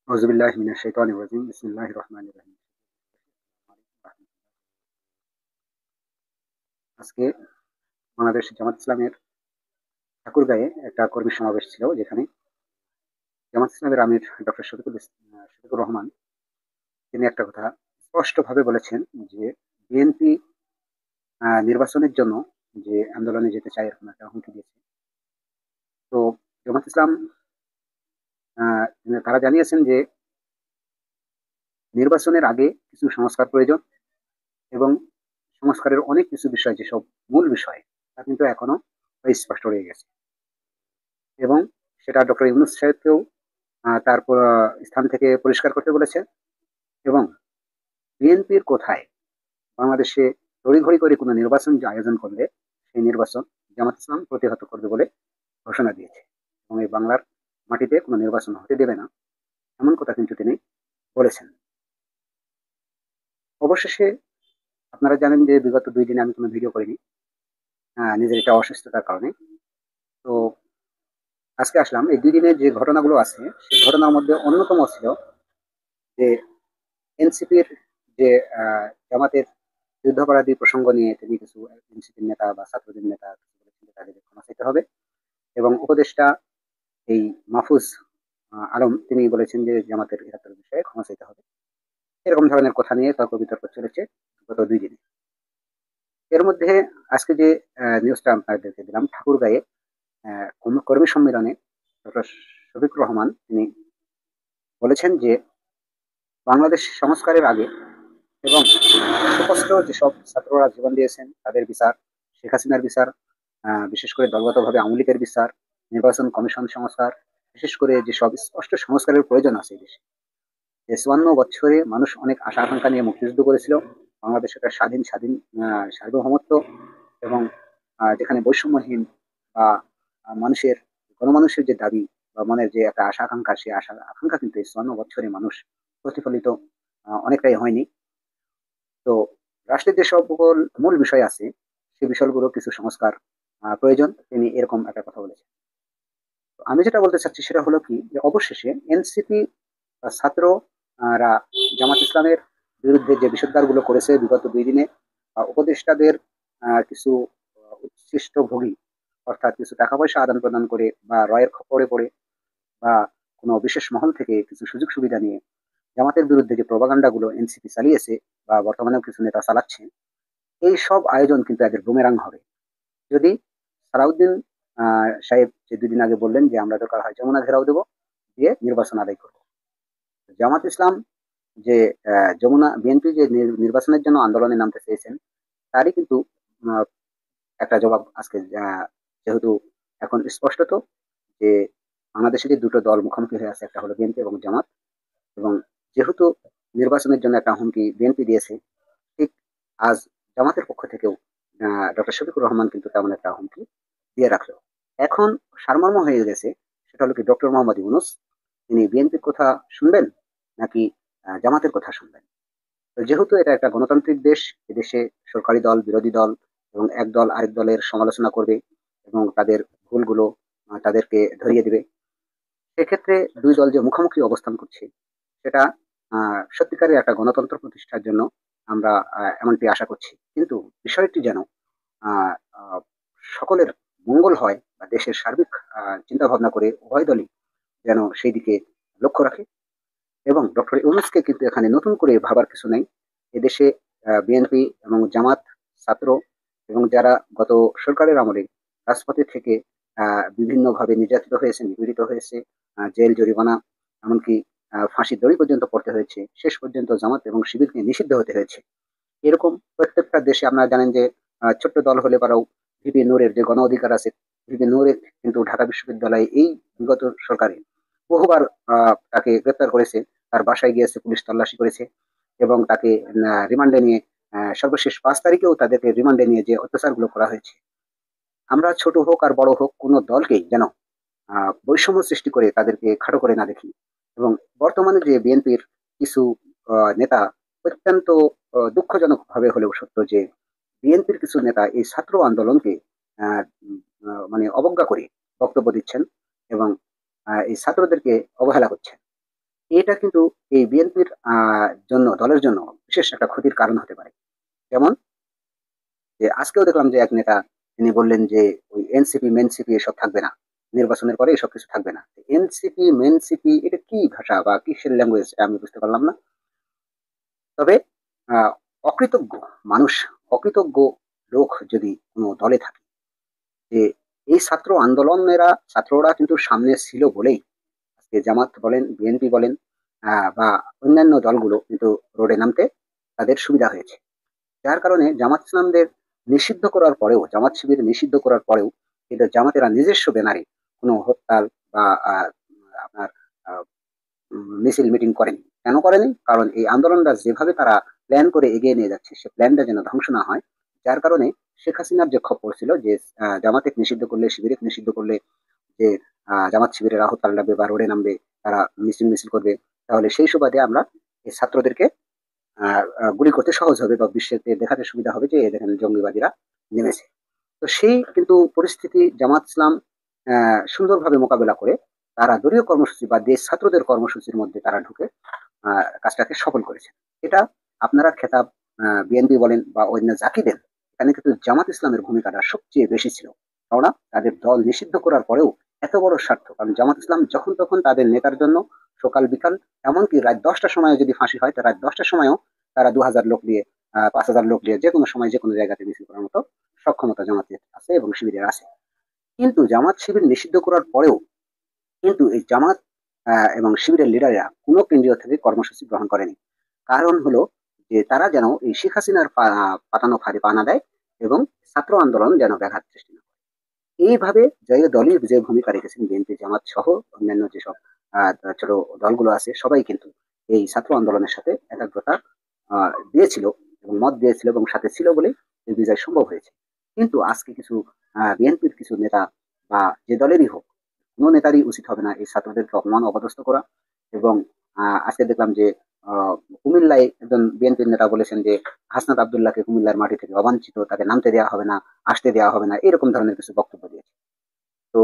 আউযুবিল্লাহি মিনাশ শাইতানির রাজিম। বিসমিল্লাহির রহমানির রহিম। আজকে বাংলাদেশ জামাত ইসলামের ঠাকুরগাঁয়ে একটা কর্মী সমাবেশ ছিল, যেখানে জামাত ইসলামের আমির ডক্টর শফিকুর রহমান তিনি একটা কথা স্পষ্টভাবে বলেছেন যে বিএনপি নির্বাচনের জন্য যে আন্দোলনে যেতে চায় এরকম একটা হুমকি দিয়েছে। তো জামাত ইসলাম তারা জানিয়েছেন যে নির্বাচনের আগে কিছু সংস্কার প্রয়োজন, এবং সংস্কারের অনেক কিছু বিষয় যেসব মূল বিষয় তা কিন্তু এখনো স্পষ্ট রয়ে গেছে, এবং সেটা ডক্টর ইউনূস সাহেবকেও তার স্থান থেকে পরিষ্কার করতে বলেছে। এবং বিএনপির কোথায় বাংলাদেশে তড়িঘড়ি করে কোনো নির্বাচন যে আয়োজন করলে সেই নির্বাচন জামাত ইসলাম প্রতিহত করবে বলে ঘোষণা দিয়েছে, এবং এই বাংলার মাটিতে কোনো নির্বাচন হতে দেবে না, এমন কথা কিন্তু তিনি বলেছেন। অবশেষে আপনারা জানেন যে বিগত 2 দিনে আমি কোনো ভিডিও করিনি, নিজের একটা অসুস্থতার কারণে। তো আজকে আসলাম। এই 2 দিনে যে ঘটনাগুলো আছে সেই ঘটনার মধ্যে অন্যতম ছিল যে এনসিপির যে জামাতের যুদ্ধাপরাধী প্রসঙ্গ নিয়ে তিনি কিছু এনসিপির নেতা বা ছাত্রদের নেতা কিছু বলেছেন যে তাদেরকে ক্ষমা চাইতে হবে, এবং উপদেষ্টা এই মাহফুজ আলম তিনি বলেছেন যে জামাতের ৭১ বিষয়ে ক্ষমা চাইতে হবে। এরকম ধরনের কথা নিয়ে তর্ক বিতর্ক চলেছে গত 2 দিনে। এর মধ্যে আজকে যে নিউজটা আপনাদেরকে দিলাম, ঠাকুরগাঁয়ে কর্মী সম্মেলনে ডক্টর শফিকুর রহমান তিনি বলেছেন যে বাংলাদেশ সংস্কারের আগে এবং সুস্পষ্ট যেসব ছাত্ররা জীবন দিয়েছেন তাদের বিচার, শেখ হাসিনার বিচার, বিশেষ করে দলগতভাবে আওয়ামী লীগের বিচার, নির্বাচন কমিশন সংস্কার, বিশেষ করে যেসব স্পষ্ট সংস্কারের প্রয়োজন আছে এই দেশে। যে ৫৪ বছরে মানুষ অনেক আশা আকাঙ্ক্ষা নিয়ে মুক্তিযুদ্ধ করেছিল, বাংলাদেশ একটা স্বাধীন স্বাধীন সার্বভৌমত্ব, এবং যেখানে বৈষম্যহীন বা মানুষের গণমানুষের যে দাবি বা মনের যে একটা আশা আকাঙ্ক্ষা, সেই আশা আকাঙ্ক্ষা কিন্তু এই ৫৪ বছরে মানুষ প্রতিফলিত অনেকটাই হয়নি। তো রাষ্ট্রের যে সকল মূল বিষয় আছে সেই বিষয়গুলো কিছু সংস্কার প্রয়োজন, তিনি এরকম একটা কথা বলেছেন। তো আমি যেটা বলতে চাচ্ছি সেটা হলো কি, যে অবশেষে এনসিপি বা ছাত্ররা জামাত ইসলামের বিরুদ্ধে যে বিষোদ্গারগুলো করেছে বিগত 2 দিনে, উপদেষ্টাদের কিছু উচ্ছিষ্ট ভোগী, অর্থাৎ কিছু টাকা পয়সা আদান প্রদান করে বা রয়ের খপ্পরে পড়ে বা কোনো বিশেষ মহল থেকে কিছু সুযোগ সুবিধা নিয়ে জামাতের বিরুদ্ধে যে প্রপাগান্ডা গুলো এনসিপি চালিয়েছে বা বর্তমানেও কিছু নেতা চালাচ্ছে, এই সব আয়োজন কিন্তু এদের বুমেরাং হবে। যদি সালাউদ্দিন সাহেব যে 2 দিন আগে বললেন যে আমরা দরকার হয় যমুনা ঘেরাও দেবো, দিয়ে নির্বাচন আদায় করবো, জামাত ইসলাম যে যমুনা বিএনপি যে নির্বাচনের জন্য আন্দোলনে নামতে চেয়েছেন তারই কিন্তু আহ, একটা জবাব আজকে, যেহেতু এখন স্পষ্টত যে বাংলাদেশে যে দুটো দল মুখোমুখি হয়ে আছে, একটা হলো বিএনপি এবং জামাত, এবং যেহেতু নির্বাচনের জন্য একটা হুমকি বিএনপি দিয়েছে, ঠিক আজ জামাতের পক্ষ থেকেও ডক্টর শফিকুর রহমান কিন্তু তেমন একটা হুমকি দিয়ে রাখলো। এখন সারমর্ম হয়ে গেছে, সেটা হলো কি ডক্টর মোহাম্মদ ইউনুস তিনি বিএনপির কথা শুনবেন নাকি জামাতের কথা শুনবেন। তো যেহেতু এটা একটা গণতান্ত্রিক দেশ, এদেশে সরকারি দল বিরোধী দল এবং এক দল আরেক দলের সমালোচনা করবে এবং তাদের ভুলগুলো তাদেরকে ধরিয়ে দিবে। সেক্ষেত্রে দুই দল যে মুখোমুখি অবস্থান করছে সেটা সত্যিকারের একটা গণতন্ত্র প্রতিষ্ঠার জন্য আমরা এমনটি আশা করছি। কিন্তু বিষয়টি যেন আহ, আহ, সকলের মঙ্গল হয় বা দেশের সার্বিক চিন্তা ভাবনা করে উভয় দলই যেন সেই দিকে লক্ষ্য রাখে। এবং ডক্টর ইউনূসকে কিন্তু এখানে নতুন করে ভাবার কিছু নেই। এদেশে বিএনপি এবং জামাত, ছাত্র এবং যারা গত সরকারের আমলে রাজপথে থেকে বিভিন্নভাবে নির্যাতিত হয়েছে, নিপীড়িত হয়েছে, জেল জরিমানা, এমনকি ফাঁসির দড়ি পর্যন্ত পড়তে হয়েছে, শেষ পর্যন্ত জামাত এবং শিবিরকে নিষিদ্ধ হতে হয়েছে। এরকম প্রত্যেকটা দেশে আপনারা জানেন যে ছোট্ট দল হলে পারাও ভিপি নূরের যে গণ অধিকার আছে, ভিপি নূরের কিন্তু ঢাকা বিশ্ববিদ্যালয়ে এই বিগত সরকারে বহুবার তাকে গ্রেপ্তার করেছে, তার বাসায় গিয়েছে, পুলিশ তল্লাশি করেছে এবং তাকে রিমান্ডে নিয়ে সর্বশেষ 5 তারিখেও তাদেরকে রিমান্ডে নিয়ে যে অত্যাচারগুলো করা হয়েছে। আমরা ছোট হোক আর বড় হোক কোনো দলকেই যেন বৈষম্য সৃষ্টি করে তাদেরকে খাটো করে না দেখি। এবং বর্তমানে যে বিএনপির কিছু নেতা, অত্যন্ত দুঃখজনক ভাবে হলেও সত্য যে বিএনপির কিছু নেতা এই ছাত্র আন্দোলনকে মানে অবজ্ঞা করে বক্তব্য দিচ্ছেন এবং এই ছাত্রদেরকে অবহেলা করছেন। এটা কিন্তু এই বিএনপির জন্য, দলের জন্য বিশেষ একটা ক্ষতির কারণ হতে পারে। যেমন যে আজকেও দেখলাম যে এক নেতা তিনি বললেন যে ওই এনসিপি মেনসিপি এসব থাকবে না, নির্বাচনের পরে এসব কিছু থাকবে না। এনসিপি মেনসিপি এটা কি ভাষা বা কিসের ল্যাঙ্গুয়েজ আমি বুঝতে পারলাম না। তবে আহ, অকৃতজ্ঞ মানুষ, অকৃতজ্ঞ লোক যদি কোনো দলে থাকে, যে এই ছাত্র আন্দোলনেরা ছাত্ররা কিন্তু সামনে ছিল বলেই আজকে জামাত বলেন বিএনপি বলেন বা অন্যান্য দলগুলো কিন্তু রোডে নামতে তাদের সুবিধা হয়েছে। যার কারণে জামাত ইসলামদের নিষিদ্ধ করার পরেও, জামাত শিবির নিষিদ্ধ করার পরেও কিন্তু জামাতেরা নিজস্ব ব্যানারে কোনো হরতাল বা আপনার আহ, মিছিল মিটিং করেনি। কেন করেনি? কারণ এই আন্দোলনটা যেভাবে তারা প্ল্যান করে এগিয়ে নিয়ে যাচ্ছে, সে প্ল্যানটা যেন ধ্বংস না হয়। যার কারণে শেখ হাসিনার যে খপ্পর ছিল যে জামাতে নিষিদ্ধ করলে, শিবিরে নিষিদ্ধ করলে যে জামাত শিবিরের হরতাল ডাকবে বা রোডে নামবে, তারা মিছিল মিছিল করবে, তাহলে সেই সুবাদে আমরা এই ছাত্রদেরকে গুলি করতে সহজ হবে বা বিশ্বের দেখাতে সুবিধা হবে যে দেখেন জঙ্গিবাদীরা নেমেছে। তো সেই কিন্তু পরিস্থিতি জামাত ইসলাম সুন্দরভাবে মোকাবেলা করে তারা দলীয় কর্মসূচি বা দেশ ছাত্রদের কর্মসূচির মধ্যে তারা ঢুকে কাজটাকে সফল করেছে। এটা আপনারা খেতাব বিএনপি বলেন বা অন্য জাতি দেন, এখানে কিন্তু জামাত ইসলামের ভূমিকাটা সবচেয়ে বেশি ছিল। কেননা তাদের দল নিষিদ্ধ করার পরেও এত বড় স্বার্থ, কারণ জামাত ইসলাম যখন তখন তাদের নেতার জন্য সকাল বিকাল, এমনকি রাত 10টার সময় যদি ফাঁসি হয়, তো রাত 10টার সময়ও তারা 2000 লোক দিয়ে 5000 লোক দিয়ে যে কোনো সময় যে কোনো জায়গাতে মিছিল করার মতো সক্ষমতা জামাতের আছে এবং শিবিরের আছে। কিন্তু জামাত শিবির নিষিদ্ধ করার পরেও কিন্তু এই জামাত এবং শিবিরের লিডাররা কোনো কেন্দ্রীয় থেকে কর্মসূচি গ্রহণ করেনি। কারণ হলো যে তারা যেন এই শেখ হাসিনার পাতানো ফাঁদে পা না দেয় এবং ছাত্র আন্দোলন যেন ব্যাঘাত সৃষ্টি না করে। এইভাবে যে দলই যে ভূমিকা রেখেছেন বিএনপি জামাত সহ অন্যান্য যেসব ছোট দলগুলো আছে, সবাই কিন্তু এই ছাত্র আন্দোলনের সাথে একাগ্রতা দিয়েছিল এবং মত দিয়েছিল এবং সাথে ছিল বলে এই বিজয় সম্ভব হয়েছে। কিন্তু আজকে কিছু বিএনপির কিছু নেতা বা যে দলেরই হোক, কোনো নেতারই উচিত হবে না এই ছাত্রদেরকে অপমান অপদস্থ করা। এবং আজকে দেখলাম যে আহ, কুমিল্লায় একজন বিএনপির নেতা বলেছেন যে হাসনাত আবদুল্লাহকে কুমিল্লার মাটি থেকে অবাঞ্ছিত, তাকে নামতে দেওয়া হবে না, আসতে দেওয়া হবে না, এরকম ধরনের কিছু বক্তব্য দিয়েছে। তো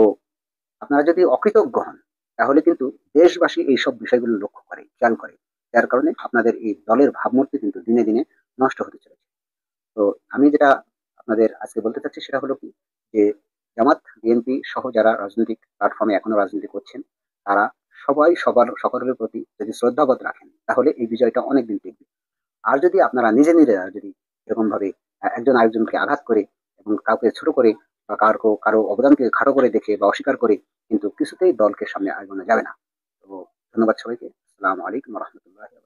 আপনারা যদি অকৃতজ্ঞ হন, তাহলে কিন্তু দেশবাসী এইসব বিষয়গুলো লক্ষ্য করে, খেয়াল করে। যার কারণে আপনাদের এই দলের ভাবমূর্তি কিন্তু দিনে দিনে নষ্ট হতে চলেছে। তো আমি যেটা আপনাদের আজকে বলতে চাচ্ছি সেটা হলো কি, যে জামাত বিএনপি সহ যারা রাজনৈতিক প্ল্যাটফর্মে এখনো রাজনীতি করছেন, তারা সবাই সকলের প্রতি যদি শ্রদ্ধাবোধ রাখেন, তাহলে এই বিজয়টা অনেকদিন টিকবে। আর যদি আপনারা নিজে নিজেরা যদি এরকম ভাবে একজন আরেকজনকে আঘাত করে এবং কাউকে ছোট করে বা কারো অবদানকে খাটো করে দেখে বা অস্বীকার করে কিন্তু কিছুতেই দলকে সামনে আগানো যাবে না। তো ধন্যবাদ সবাইকে। আসসালামু আলাইকুম রহমতুল্লাহ।